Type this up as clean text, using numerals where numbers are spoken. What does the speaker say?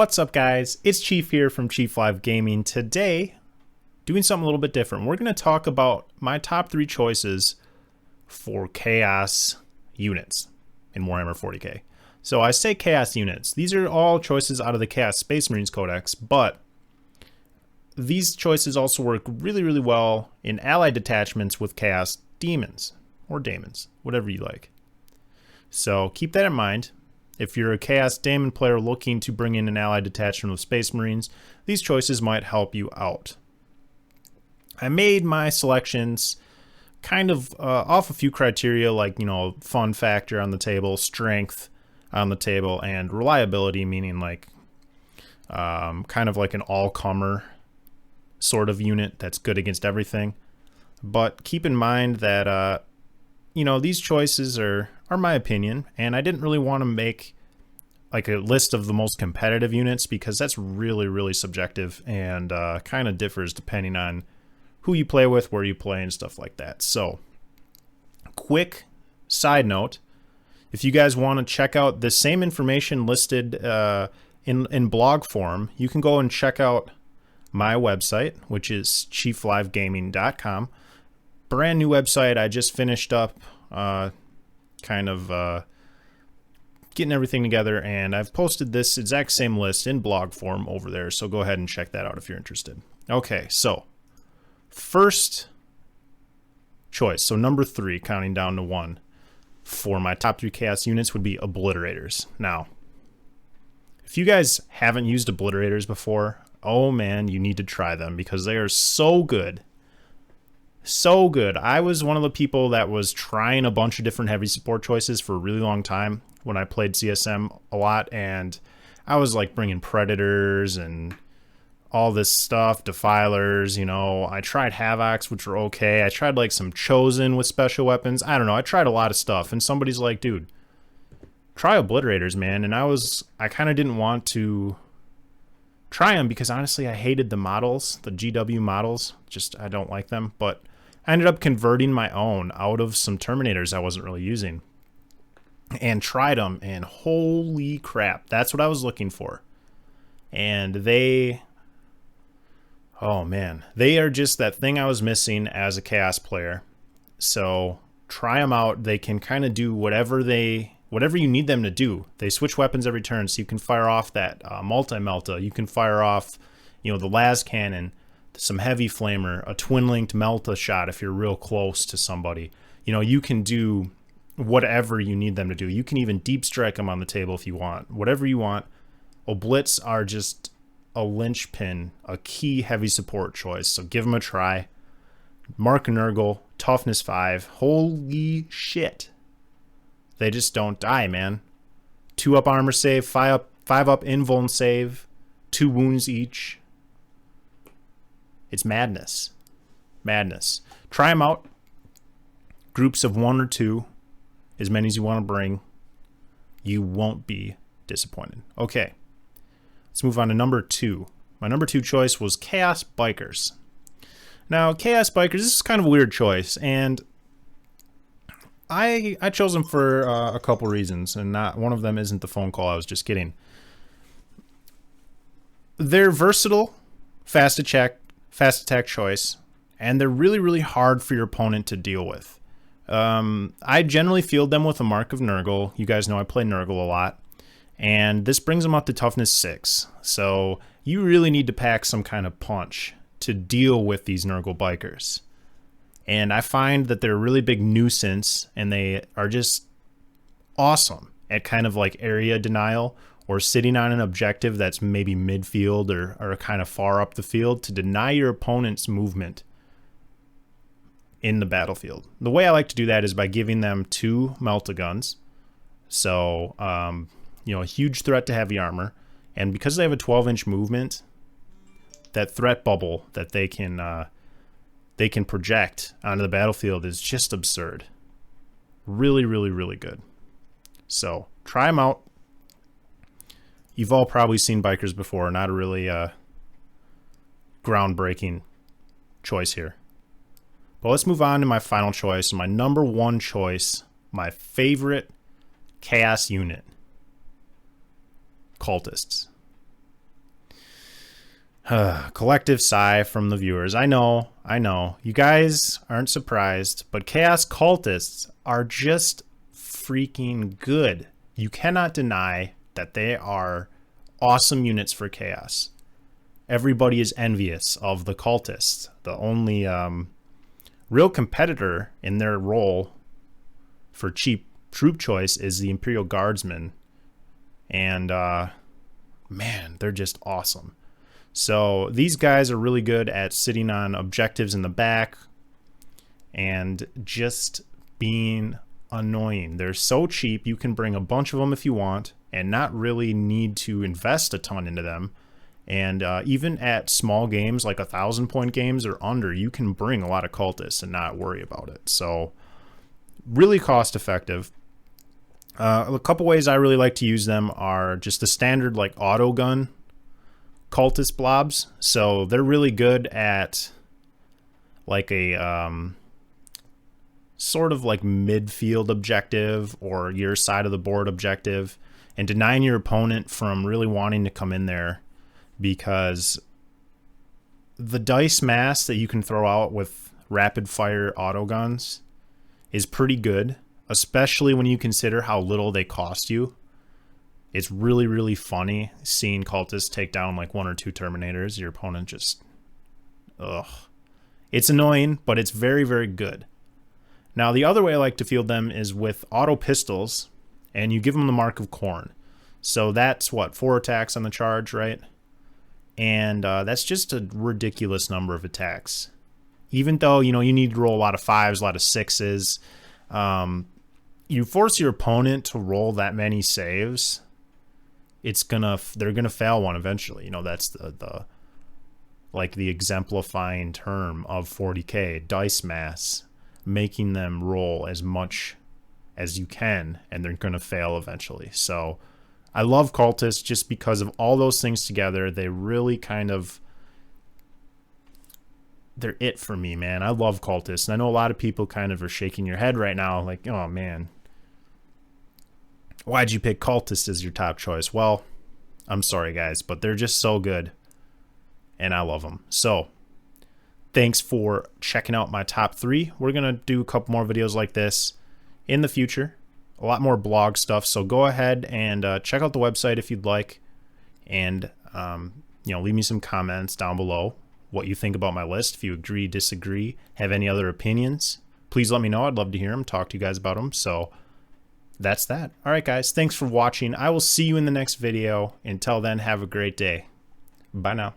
What's up, guys? It's Chief here from Chief Live Gaming. Today, doing something a little bit different. We're going to talk about my top 3 choices for Chaos units in Warhammer 40k. So I say Chaos units. These are all choices out of the Chaos Space Marines Codex, but these choices also work really, really well in allied detachments with Chaos Demons, or Daemons, whatever you like. So keep that in mind. If you're a Chaos Daemon player looking to bring in an allied detachment of Space Marines, these choices might help you out. I made my selections kind of off a few criteria like, fun factor on the table, strength on the table, and reliability, meaning like kind of like an all-comer sort of unit that's good against everything. But keep in mind that, these choices are my opinion, and I didn't really want to make like a list of the most competitive units because that's really, really subjective and kind of differs depending on who you play with, where you play, and stuff like that. So, quick side note, if you guys want to check out the same information listed in blog form, you can go and check out my website, which is chieflivegaming.com. Brand new website. I just finished up getting everything together, and I've posted this exact same list in blog form over there, so go ahead and check that out if you're interested. Okay, so first choice, so number 3, counting down to 1, for my top 3 Chaos units would be Obliterators. Now, if you guys haven't used Obliterators before, oh man, you need to try them because they are so good. So good. I was one of the people that was trying a bunch of different heavy support choices for a really long time when I played CSM a lot, and I was like bringing Predators and all this stuff, Defilers, I tried Havocs, which were okay. I tried like some Chosen with special weapons. I don't know. I tried a lot of stuff, and somebody's like, dude, try Obliterators, man. And I kind of didn't want to try them because honestly, I hated the models, the GW models. Just, I don't like them, but I ended up converting my own out of some Terminators I wasn't really using and tried them, and holy crap, that's what I was looking for. And oh man, they are just that thing I was missing as a Chaos player. So try them out. They can kind of do whatever you need them to do. They switch weapons every turn, so you can fire off that multi-melta. You can fire off, the las cannon, some heavy flamer, a twin-linked melta shot if you're real close to somebody. You can do whatever you need them to do. You can even deep strike them on the table if you want. Whatever you want. Oblits are just a linchpin, a key heavy support choice, so give them a try. Mark Nurgle, toughness 5. Holy shit. They just don't die, man. 2 up armor save, 5 up invuln save, 2 wounds each. It's madness. Madness. Try them out. Groups of 1 or 2. As many as you want to bring. You won't be disappointed. Okay. Let's move on to number 2. My number 2 choice was Chaos Bikers. Now, Chaos Bikers, this is kind of a weird choice, and I chose them for a couple reasons, and not one of them isn't the phone call I was just getting. They're versatile, fast attack choice, and they're really, really hard for your opponent to deal with. I generally field them with a Mark of Nurgle. You guys know I play Nurgle a lot. And this brings them up to toughness 6. So you really need to pack some kind of punch to deal with these Nurgle Bikers. And I find that they're a really big nuisance, and they are just awesome at kind of like area denial or sitting on an objective that's maybe midfield or kind of far up the field to deny your opponent's movement in the battlefield. The way I like to do that is by giving them 2 melta guns. So, a huge threat to heavy armor. And because they have a 12-inch movement, that threat bubble that they can project onto the battlefield is just absurd. Really, really, really good. So, try them out. You've all probably seen Bikers before. Not a really groundbreaking choice here. But let's move on to my final choice. My number 1 choice, my favorite Chaos unit. Cultists. Collective sigh from the viewers. I know. You guys aren't surprised, but Chaos Cultists are just freaking good. You cannot deny that they are awesome units for Chaos. Everybody is envious of the Cultists. The only real competitor in their role for cheap troop choice is the Imperial Guardsmen. And man, they're just awesome. So these guys are really good at sitting on objectives in the back and just being annoying. They're so cheap, you can bring a bunch of them if you want and not really need to invest a ton into them. And even at small games like 1,000-point games or under, you can bring a lot of cultists and not worry about it. So really cost effective. A couple ways I really like to use them are just the standard like auto gun cultist blobs. So they're really good at like a sort of like midfield objective or your side of the board objective, and denying your opponent from really wanting to come in there, because the dice mass that you can throw out with rapid fire auto guns is pretty good, especially when you consider how little they cost you. It's really, really funny seeing cultists take down like 1 or 2 Terminators. Your opponent just, ugh. It's annoying, but it's very, very good. Now, the other way I like to field them is with auto pistols, and you give them the Mark of Khorne. So that's what, 4 attacks on the charge, right? And that's just a ridiculous number of attacks. Even though, you know, you need to roll a lot of 5s, a lot of 6s. You force your opponent to roll that many saves, they're gonna fail one eventually. You know, that's the exemplifying term of 40k dice mass, making them roll as much as you can, and they're gonna fail eventually. So I love cultists just because of all those things together. They really they're it for me, man. I love cultists, and I know a lot of people kind of are shaking your head right now like, oh man, why'd you pick cultists as your top choice? Well, I'm sorry guys, but they're just so good and I love them. So thanks for checking out my top 3. We're gonna do a couple more videos like this in the future, a lot more blog stuff, so go ahead and check out the website if you'd like, and leave me some comments down below what you think about my list. If you agree, disagree, have any other opinions, please let me know. I'd love to hear them, talk to you guys about them. So that's that. All right, guys, thanks for watching. I will see you in the next video. Until then, have a great day. Bye now.